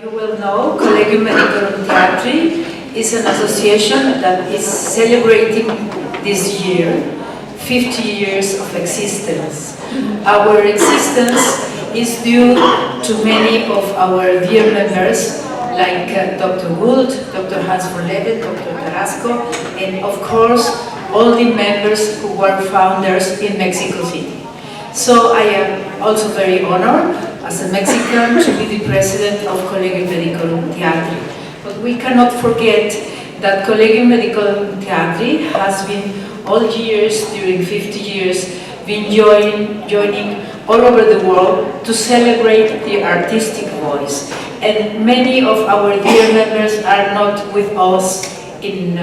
You will know Collegium Medicorum Theatri is an association that is celebrating this year 50 years of existence. Our existence is due to many of our dear members like Dr. Gould, Dr. Hans Verleden, Dr. Carrasco, and of course all the members who were founders in Mexico City. So I am also very honored as a Mexican to be the president of Collegium Medicorum Theatri. But we cannot forget that Collegium Medicorum Theatri has been all years, during 50 years, been joining all over the world to celebrate the artistic voice. And many of our dear members are not with us in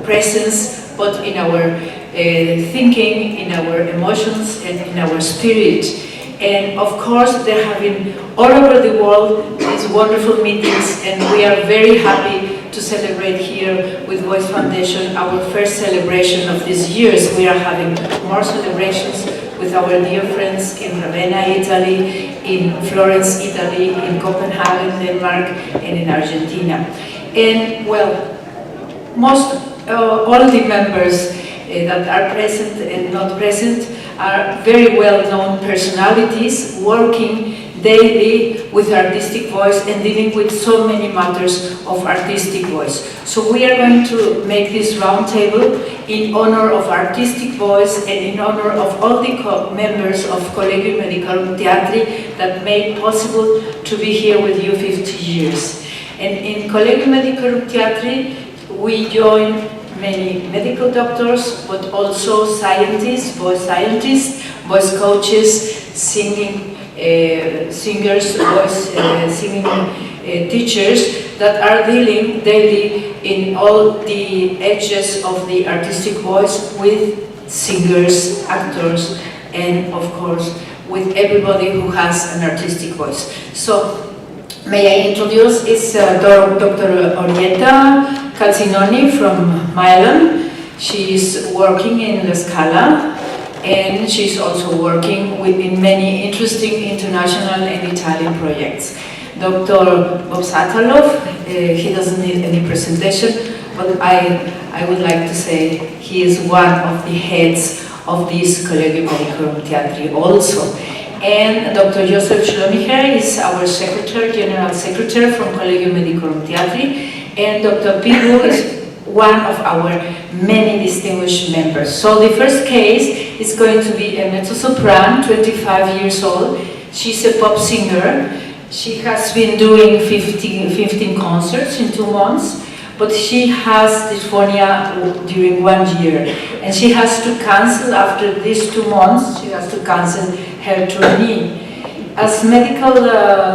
presence, but in our thinking, in our emotions, and in our spirit. And of course, they're having all over the world these wonderful meetings, and we are very happy to celebrate here with Voice Foundation our first celebration of these years. We are having more celebrations with our dear friends in Ravenna, Italy, in Florence, Italy, in Copenhagen, Denmark, and in Argentina. And well, all the members that are present and not present are very well-known personalities working daily with artistic voice and dealing with so many matters of artistic voice. So we are going to make this roundtable in honor of artistic voice and in honor of all the members of Collegium Medicorum Theatri that made possible to be here with you 50 years. And in Collegium Medicorum Theatri we join many medical doctors, but also scientists, voice coaches, singers, voice singing teachers that are dealing daily in all the edges of the artistic voice with singers, actors, and of course with everybody who has an artistic voice. So may I introduce Dr. Orietta Calcinoni from Milan. She is working in La Scala, and she's also working in many interesting international and Italian projects. Dr. Bob Sataloff, he doesn't need any presentation, but I would like to say he is one of the heads of this Collegium Medicorum Theatri also. And Dr. Josef Schlömicher is our secretary, general secretary from Collegium Medicorum Theatri, and Dr. Pibu is one of our many distinguished members. So the first case is going to be a mezzo-sopran, 25 years old. She's a pop singer. She has been doing 15 concerts in 2 months, but she has dysphonia during 1 year. And she has to cancel, after these 2 months, she has to cancel her tournée. As medical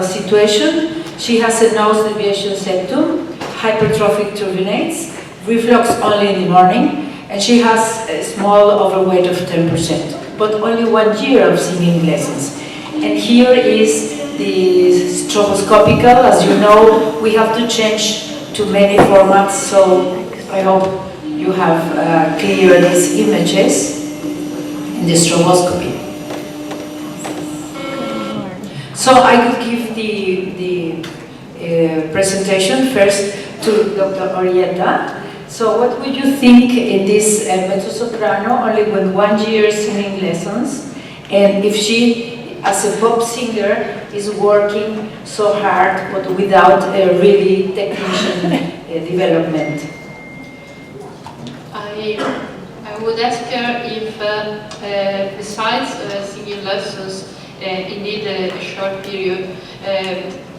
situation, she has a nose deviation septum, hypertrophic turbinates, reflux only in the morning, and she has a small overweight of 10%, but only 1 year of singing lessons. And here is the stroboscopical. As you know, we have to change to many formats, so I hope you have clear these images in the stroboscopy. So I could give the presentation first to Dr. Orietta. So what would you think in this mezzo-soprano, only with 1 year singing lessons, and if she, as a pop singer, is working so hard but without a really technician development? I would ask her if, besides singing lessons, indeed a short period,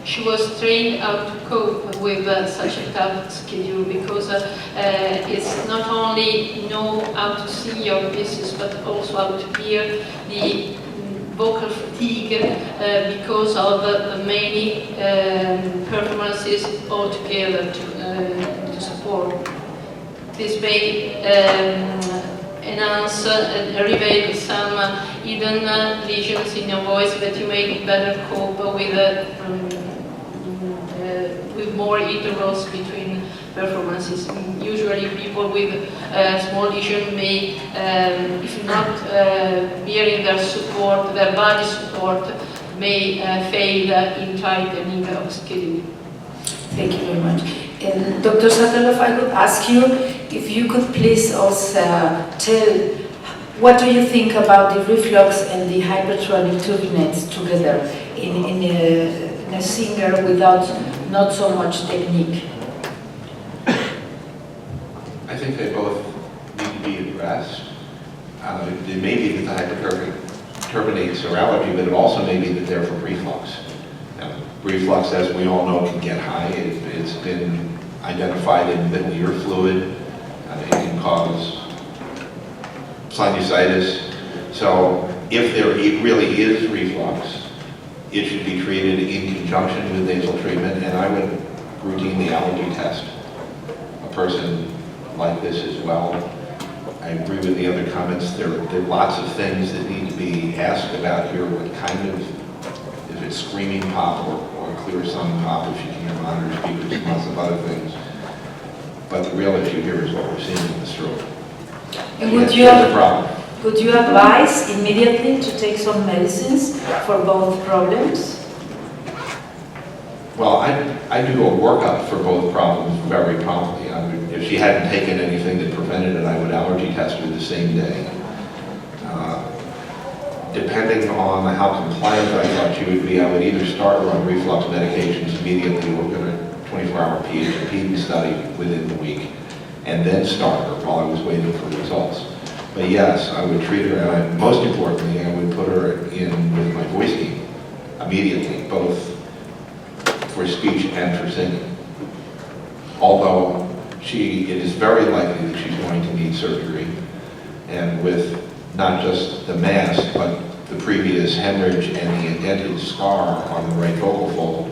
she was trained how to cope with such a tough schedule, because it's not only know how to sing your pieces, but also how to hear the vocal fatigue because of the many performances altogether to support. This may enhance and reveal some hidden lesions in your voice that you may better cope with more intervals between performances. Usually people with small lesion may, if not bearing their support, their body support, may fail in tightening of schedule. Thank you very much. And Dr. Sataloff, I would ask you if you could please also tell what do you think about the reflux and the hypertonic turbinates together in a singer without not so much technique? I think they both need to be addressed. It may be that the hyperturbinates are allergy, but it also may be that they're from reflux. Now, reflux, as we all know, can get high. It's been identified in middle ear fluid. It can cause sinusitis. So if there really is reflux, it should be treated in conjunction with nasal treatment, and I would routinely allergy test a person like this as well. I agree with the other comments. There are lots of things that need to be asked about here. What kind of, if it's screaming pop or clear sound pop, if you can hear monitor speakers and lots of other things. But the real issue here is what we're seeing in this throat. And would you advise immediately to take some medicines for both problems? Well, I do a workup for both problems very promptly. If she hadn't taken anything that prevented it, I would allergy test her the same day. Depending on how compliant I thought she would be, I would either start her on reflux medications immediately or get a 24-hour PhD study within the week, and then start her while I was waiting for results. But yes, I would treat her, and most importantly, I would put her in with my voice team immediately, both for speech and for singing. Although it is very likely that she's going to need surgery, and with not just the mass, but the previous hemorrhage and the indented scar on the right vocal fold,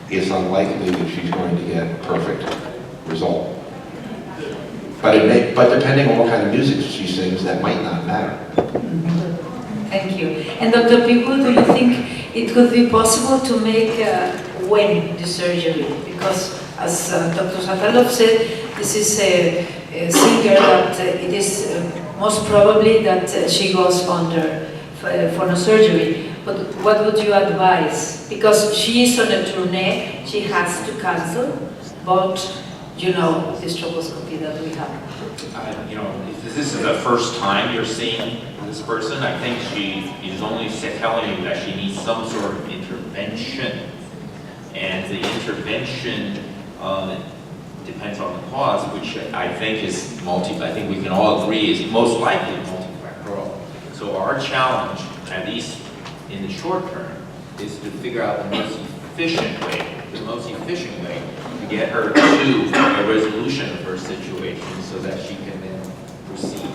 it's unlikely that she's going to get a perfect result. But depending on what kind of music she sings, that might not matter. Thank you. And Dr. Pico, do you think it could be possible to make when the surgery? Because as Dr. Sataloff said, this is a singer that it is most probably that she goes under for no surgery. But what would you advise? Because she is on a tournée, she has to cancel, but you know the stroboscopy that we have. You know, if this is the first time you're seeing this person, I think she is only telling you that she needs some sort of intervention. And the intervention depends on the cause, which I think is I think we can all agree is most likely multifactorial. So our challenge, at least in the short term, is to figure out the most efficient way to get her to a resolution of her situation so that she can then proceed.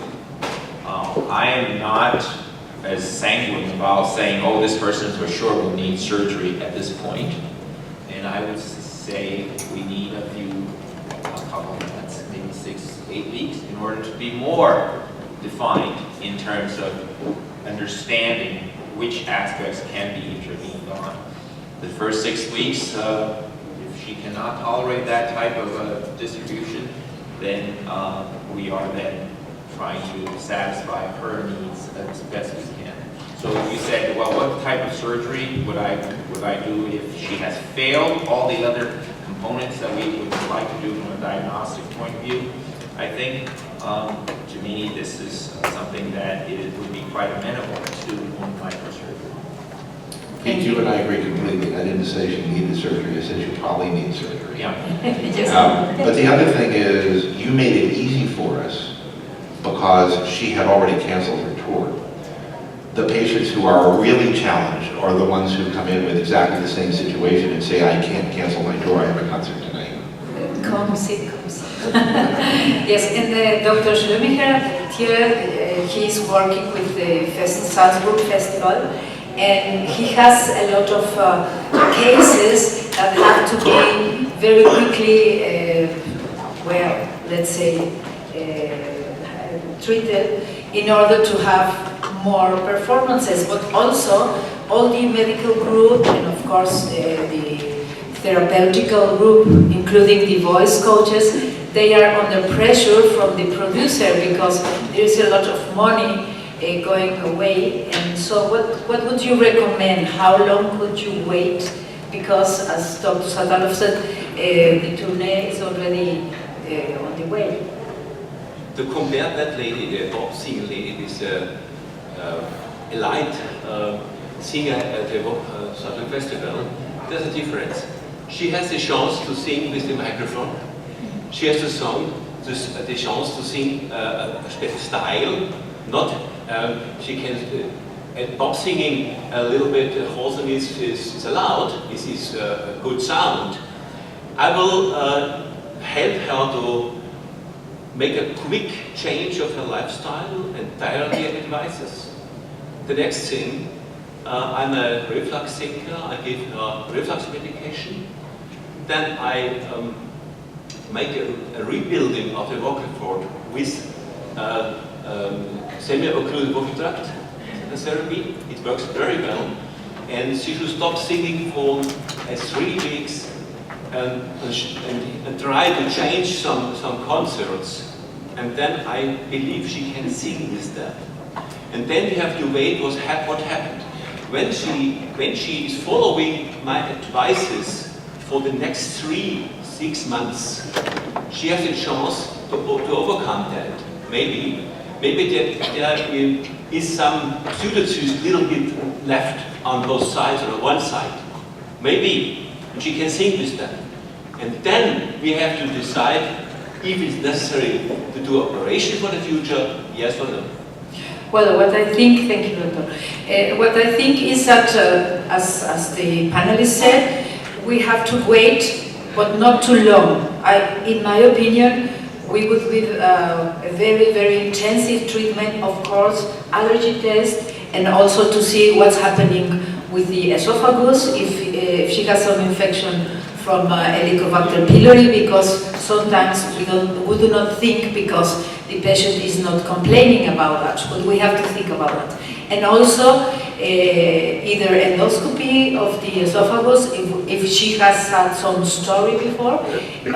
I am not as sanguine about saying, oh, this person for sure will need surgery at this point. And I would say we need a couple of months, maybe 6-8 weeks, in order to be more defined in terms of understanding which aspects can be intervened on. The first 6 weeks, if she cannot tolerate that type of distribution, then we are then trying to satisfy her needs as best we can. So you said, well, what type of surgery would I do if she has failed all the other components that we would like to do from a diagnostic point of view? I think, to me, this is something that it would be quite amenable to microsurgery. Pete, you and I agree completely. I didn't say she needed surgery. I said she probably needs surgery. Yeah. But the other thing is, you made it easy for us because she had already canceled her tour. The patients who are really challenged are the ones who come in with exactly the same situation and say, I can't cancel my tour, I have a concert tonight. Come see. Yes, and Dr. Schlömicher-Thier, he is working with the Salzburg Festival, and he has a lot of cases that have to be very quickly, well, let's say, treated in order to have more performances, but also all the medical group and of course the therapeutical group, including the voice coaches, they are under pressure from the producer because there is a lot of money going away. And so what would you recommend? How long could you wait because, as Dr. Sataloff said, the tournée is already on the way. To compare that lady, the top singing lady, with a light singer at the Sataloff Festival, there's a difference. She has the chance to sing with the microphone. She has the chance to sing a special style. Not she can. Pop singing a little bit hoarseness is allowed. This is a good sound. I will help her to make a quick change of her lifestyle and dietary advices. The next thing, I'm a reflux thinker. I give her reflux medication. Then I make a rebuilding of the vocal cord with semi-occluded vocal tract therapy. It works very well. And she should stop singing for 3 weeks and try to change some concerts. And then I believe she can sing with that. And then we have to wait what happened. When she is following my advices for the next 6 months, she has a chance to overcome that. Maybe there is some pseudocyst little bit left on both sides or on one side. Maybe, and she can sing with that. And then we have to decide if it's necessary to do operation for the future, yes or no. Well, what I think, thank you, Doctor. What I think is that, as the panelists said, we have to wait, but not too long. In my opinion, we would with a very, very intensive treatment, of course, allergy test, and also to see what's happening with the esophagus, if she has some infection from Helicobacter pylori, because sometimes we do not think because the patient is not complaining about that, but we have to think about that. And also, either endoscopy of the esophagus, if she has had some story before,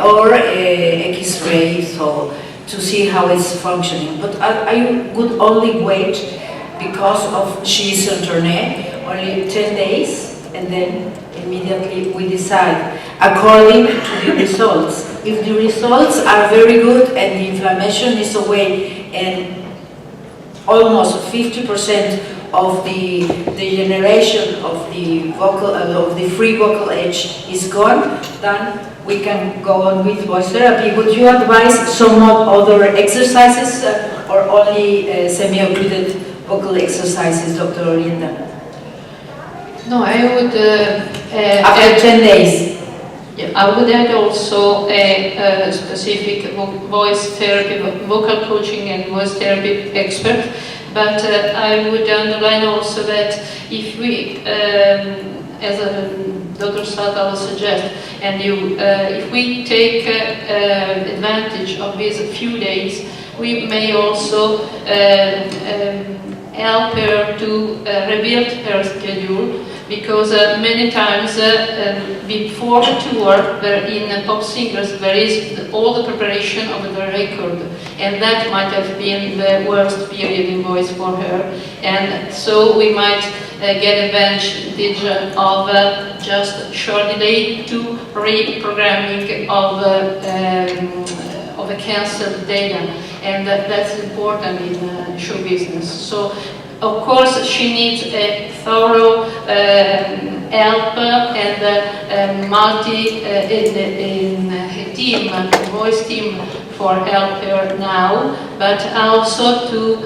or X-ray, so to see how it's functioning. But I would only wait because of she's on tournée, only 10 days, and then immediately we decide according to the results. If the results are very good and the inflammation is away and almost 50% of the degeneration of the vocal of the free vocal edge is gone, then we can go on with voice therapy. Would you advise somewhat other exercises or only semi-occluded vocal exercises, Dr. Orietta? No, I would after 10 days. Yeah, I would add also a specific voice therapy, vocal coaching and voice therapy expert. But I would underline also that if we, as Dr. Sataloff suggests, and if we take advantage of these few days, we may also help her to rebuild her schedule, because many times before the tour, in pop singers, there is all the preparation of the record, and that might have been the worst period in voice for her. And so we might get advantage of just short delay to reprogramming of the cancelled data, and that's important in show business. So, of course, she needs a thorough help and team, voice team for help her now, but also to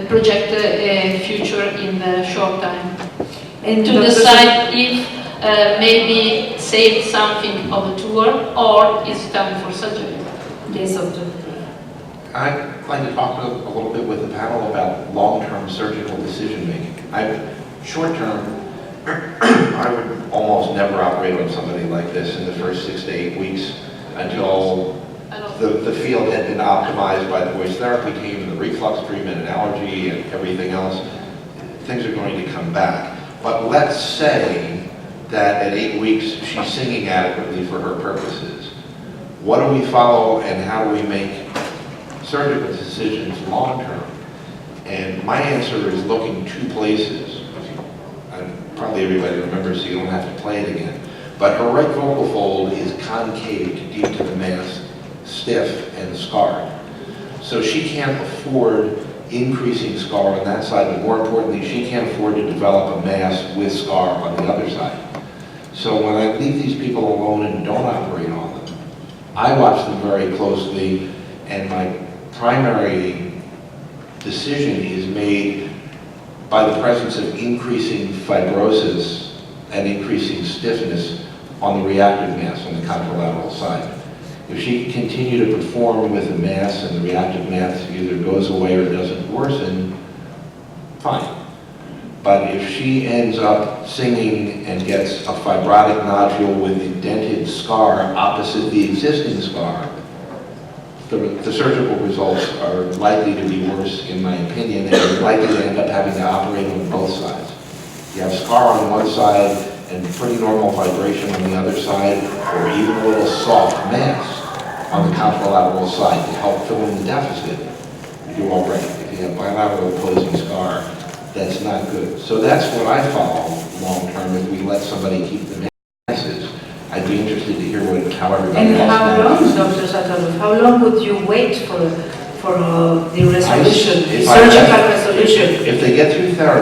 project a future in the short time. And to decide if maybe save something of the tour or it's time for surgery. Yes, Doctor. I'd like to talk a little bit with the panel about long-term surgical decision-making. Short-term, I would almost never operate on somebody like this in the first 6 to 8 weeks until the field had been optimized by the voice therapy team and the reflux treatment and allergy and everything else. Things are going to come back. But let's say that at 8 weeks she's singing adequately for her purposes. What do we follow and how do we make surgical decisions long term? And my answer is looking 2 places. hardly everybody remembers, so you don't have to play it again. But her right vocal fold is concaved deep to the mass, stiff and scarred. So she can't afford increasing scar on that side, but more importantly, she can't afford to develop a mass with scar on the other side. So when I leave these people alone and don't operate on them, I watch them very closely, and my primary decision is made by the presence of increasing fibrosis and increasing stiffness on the reactive mass on the contralateral side. If she can continue to perform with the mass and the reactive mass either goes away or doesn't worsen, fine. But if she ends up singing and gets a fibrotic nodule with indented scar opposite the existing scar, the surgical results are likely to be worse, in my opinion, and you're likely to end up having to operate on both sides. You have scar on one side and pretty normal vibration on the other side, or even a little soft mass on the contralateral side to help fill in the deficit. You do all right. If you have bilateral opposing scar, that's not good. So that's what I follow long term if we let somebody keep the masses. I'd be interested to hear how everybody And else how long, manages. Dr. Sataloff, how long would you wait for the resolution, If surgical resolution? If they get through therapy,